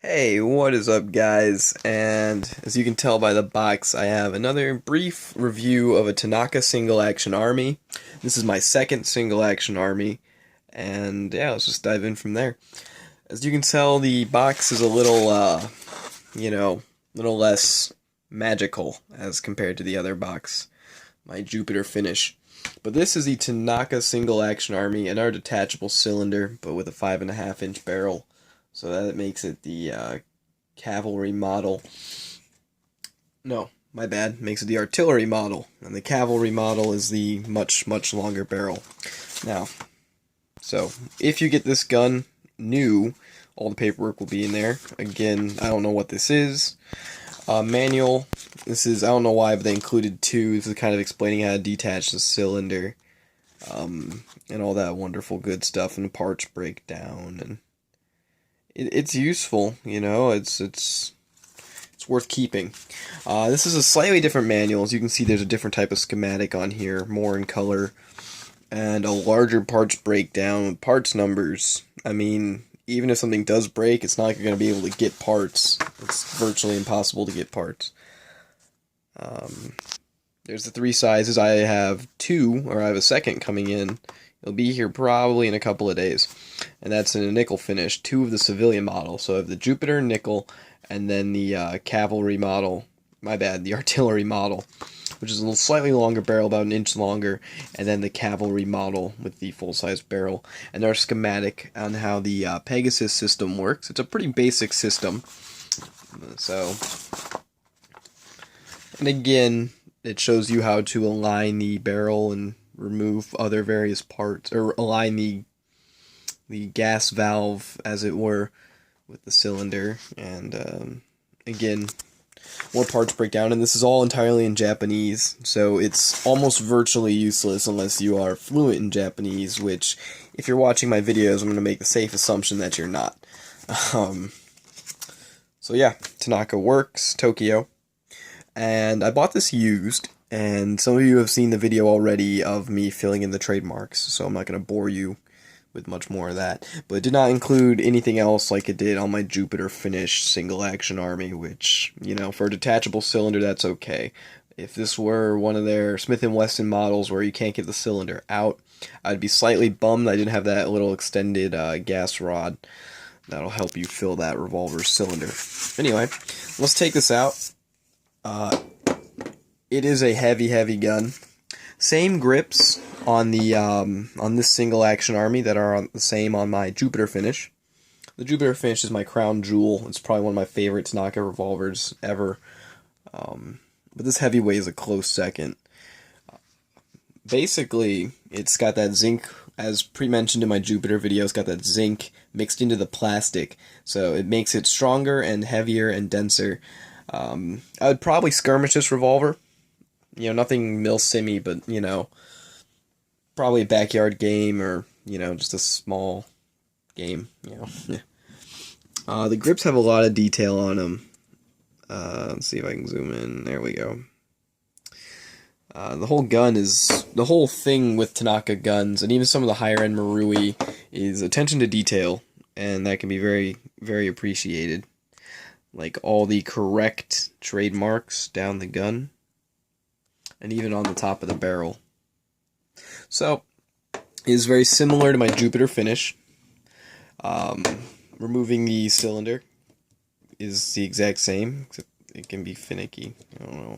Hey, what is up, guys? And as you can tell by the box, I have another brief review of a Tanaka single action army. This is my second single action army, and yeah, let's just dive in from there. As you can tell, the box is a little, little less magical as compared to the other box, my Jupiter finish. But this is the Tanaka single action army, another detachable cylinder, but with a 5.5-inch barrel. So that makes it the cavalry model. No, my bad. Makes it the artillery model. And the cavalry model is the much, much longer barrel. Now, so if you get this gun new, all the paperwork will be in there. Again, I don't know what this is. Manual. This is, I don't know why, but they included two. This is kind of explaining how to detach the cylinder. And all that wonderful good stuff. And the parts breakdown and it's useful, it's worth keeping. This is a slightly different manual. As you can see, there's a different type of schematic on here, more in color, and a larger parts breakdown with parts numbers. I mean, even if something does break, it's not like you're going to be able to get parts. It's virtually impossible to get parts. There's the three sizes. I have two, or I have a second coming in. It'll be here probably in a couple of days. And that's in a nickel finish. Two of the civilian model. So I have the Jupiter nickel, and then the cavalry model. My bad, the artillery model, which is a little slightly longer barrel, about an inch longer. And then the cavalry model with the full-size barrel. And our schematic on how the Pegasus system works. It's a pretty basic system. So, and again, it shows you how to align the barrel and remove other various parts, or align the gas valve, as it were, with the cylinder. And again, more parts break down, and this is all entirely in Japanese, so it's almost virtually useless unless you are fluent in Japanese, which, if you're watching my videos, I'm going to make the safe assumption that you're not. So yeah, Tanaka works, Tokyo. And I bought this used, and some of you have seen the video already of me filling in the trademarks, so I'm not going to bore you with much more of that. But it did not include anything else like it did on my Jupiter finish single action army, which, for a detachable cylinder, that's okay. If this were one of their Smith & Wesson models where you can't get the cylinder out, I'd be slightly bummed I didn't have that little extended gas rod that'll help you fill that revolver cylinder. Anyway, let's take this out. It is a heavy, heavy gun. Same grips on the on this single action army that are the same on my Jupiter finish. The Jupiter finish is my crown jewel. It's probably one of my favorite Tanaka revolvers ever. But this heavyweight is a close second. Basically, it's got that zinc, as pre-mentioned in my Jupiter video, it's got that zinc mixed into the plastic, so it makes it stronger and heavier and denser. I would probably skirmish this revolver. Nothing mil-simi, but, probably a backyard game or, just a small game, The grips have a lot of detail on them. Let's see if I can zoom in. There we go. The whole thing with Tanaka guns, and even some of the higher-end Marui, is attention to detail, and that can be very, very appreciated. Like all the correct trademarks down the gun, and even on the top of the barrel. So, it is very similar to my Jupiter finish. Removing the cylinder is the exact same, except it can be finicky. I don't know.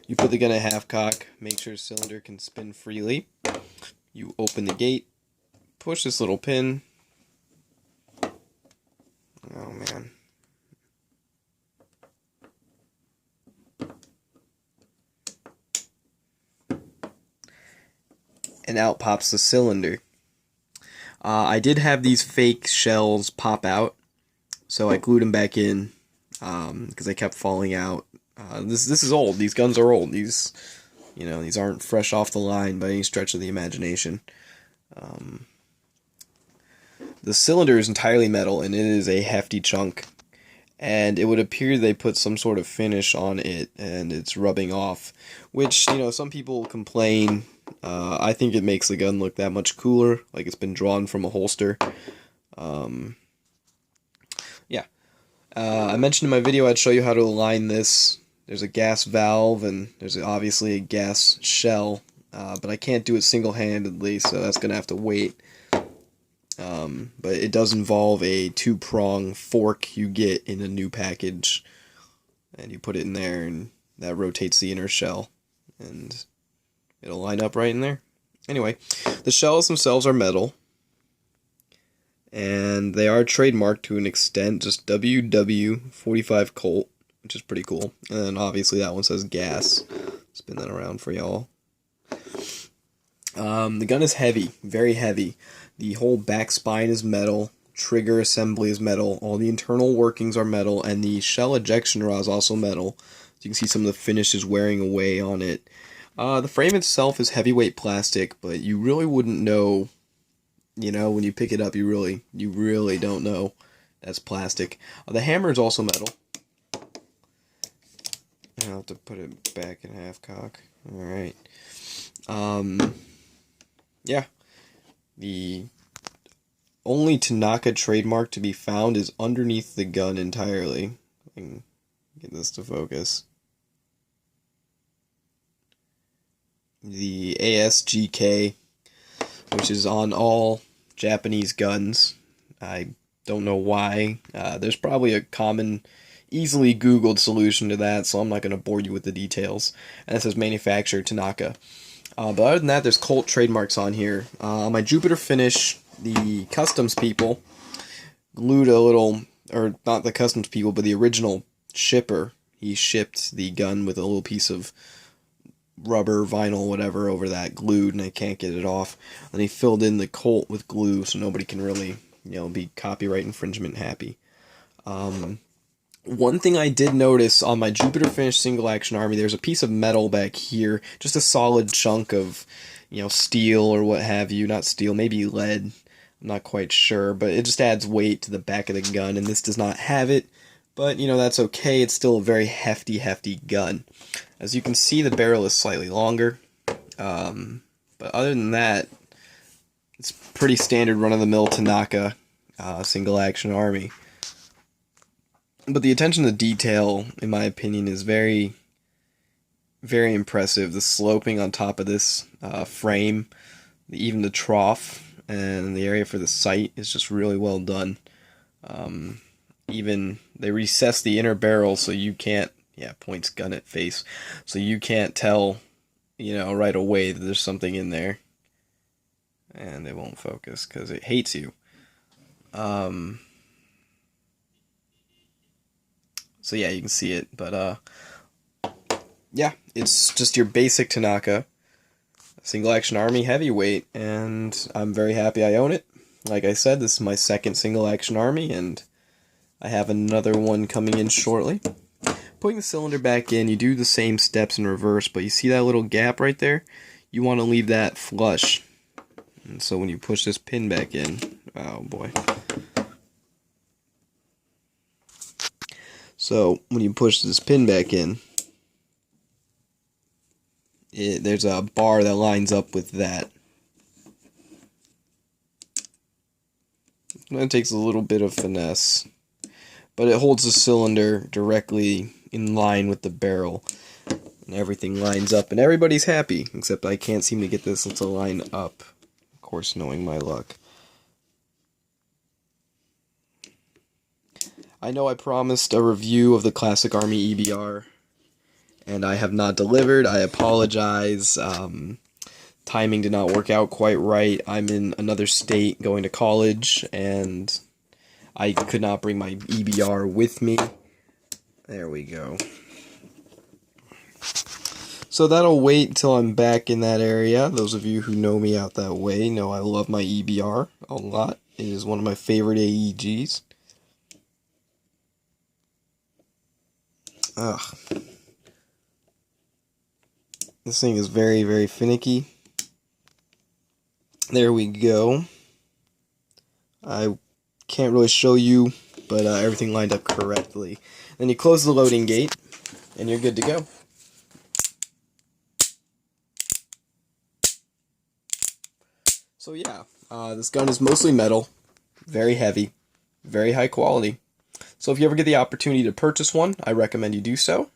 You put the gun at half cock, make sure the cylinder can spin freely. You open the gate, push this little pin. Oh man. And out pops the cylinder. I did have these fake shells pop out, so I glued them back in because they kept falling out. This is old. These guns are old. These aren't fresh off the line by any stretch of the imagination. The cylinder is entirely metal, and it is a hefty chunk. and it would appear they put some sort of finish on it and it's rubbing off, which, some people complain. I think it makes the gun look that much cooler, like it's been drawn from a holster. Um, yeah. I mentioned in my video I'd show you how to align this. There's a gas valve and there's obviously a gas shell, but I can't do it single-handedly, so that's going to have to wait. But it does involve a 2-prong fork you get in a new package, and you put it in there, and that rotates the inner shell, and it'll line up right in there. Anyway, the shells themselves are metal, and they are trademarked to an extent, just WW45 Colt, which is pretty cool. And then obviously that one says gas. Spin that around for y'all. The gun is heavy, very heavy. The whole back spine is metal, trigger assembly is metal, all the internal workings are metal, and the shell ejection rod is also metal. So you can see some of the finish is wearing away on it. The frame itself is heavyweight plastic, but you really wouldn't know, when you pick it up, you really don't know that's plastic. The hammer is also metal. I'll have to put it back in half cock. Alright. Yeah. The only Tanaka trademark to be found is underneath the gun entirely. I can get this to focus. The ASGK, which is on all Japanese guns. I don't know why. There's probably a common, easily Googled solution to that, so I'm not going to bore you with the details. And it says manufacturer Tanaka. But other than that, there's Colt trademarks on here. On my Jupiter finish, the customs people glued a little, or not the customs people, but the original shipper. He shipped the gun with a little piece of rubber, vinyl, whatever, over that glued, and I can't get it off. And he filled in the Colt with glue, so nobody can really, be copyright infringement happy. One thing I did notice on my Jupiter Finish Single Action Army, there's a piece of metal back here, just a solid chunk of, steel or what have you, not steel, maybe lead, I'm not quite sure, but it just adds weight to the back of the gun, and this does not have it, but, that's okay, it's still a very hefty gun. As you can see, the barrel is slightly longer, but other than that, it's pretty standard run-of-the-mill Tanaka Single Action Army. But the attention to detail, in my opinion, is very, very impressive. The sloping on top of this frame, even the trough, and the area for the sight is just really well done. Even they recess the inner barrel so you can't, points gun at face, so you can't tell, right away that there's something in there. And it won't focus because it hates you. So yeah, you can see it, but yeah, it's just your basic Tanaka Single Action Army heavyweight, and I'm very happy I own it. Like I said, this is my second Single Action Army, and I have another one coming in shortly. Putting the cylinder back in, you do the same steps in reverse, but you see that little gap right there? You want to leave that flush. And so when you push this pin back in, oh boy. So when you push this pin back in, there's a bar that lines up with that. That takes a little bit of finesse, but it holds the cylinder directly in line with the barrel, and everything lines up, and everybody's happy, except I can't seem to get this to line up, of course, knowing my luck. I know I promised a review of the Classic Army EBR, and I have not delivered. I apologize. Timing did not work out quite right. I'm in another state going to college, and I could not bring my EBR with me. There we go. So that'll wait until I'm back in that area. Those of you who know me out that way know I love my EBR a lot. It is one of my favorite AEGs. Ugh. This thing is very, very finicky. There we go. I can't really show you, but everything lined up correctly. Then you close the loading gate, and you're good to go. So yeah, this gun is mostly metal, very heavy, very high quality. So if you ever get the opportunity to purchase one, I recommend you do so.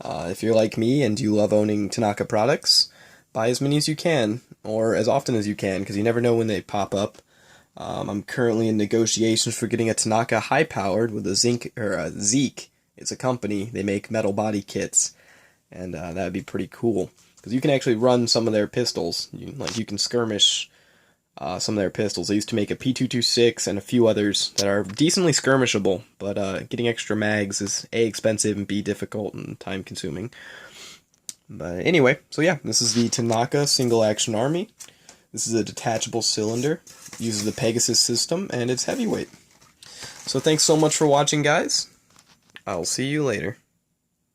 If you're like me and you love owning Tanaka products, buy as many as you can, or as often as you can, because you never know when they pop up. I'm currently in negotiations for getting a Tanaka high-powered with a Zeke. It's a company. They make metal body kits, and that would be pretty cool, because you can actually run some of their pistols. You can skirmish some of their pistols. They used to make a P226 and a few others that are decently skirmishable, but getting extra mags is A, expensive, and B, difficult and time-consuming. But anyway, so yeah, this is the Tanaka Single Action Army. This is a detachable cylinder, uses the Pegasus system, and it's heavyweight. So thanks so much for watching, guys. I'll see you later.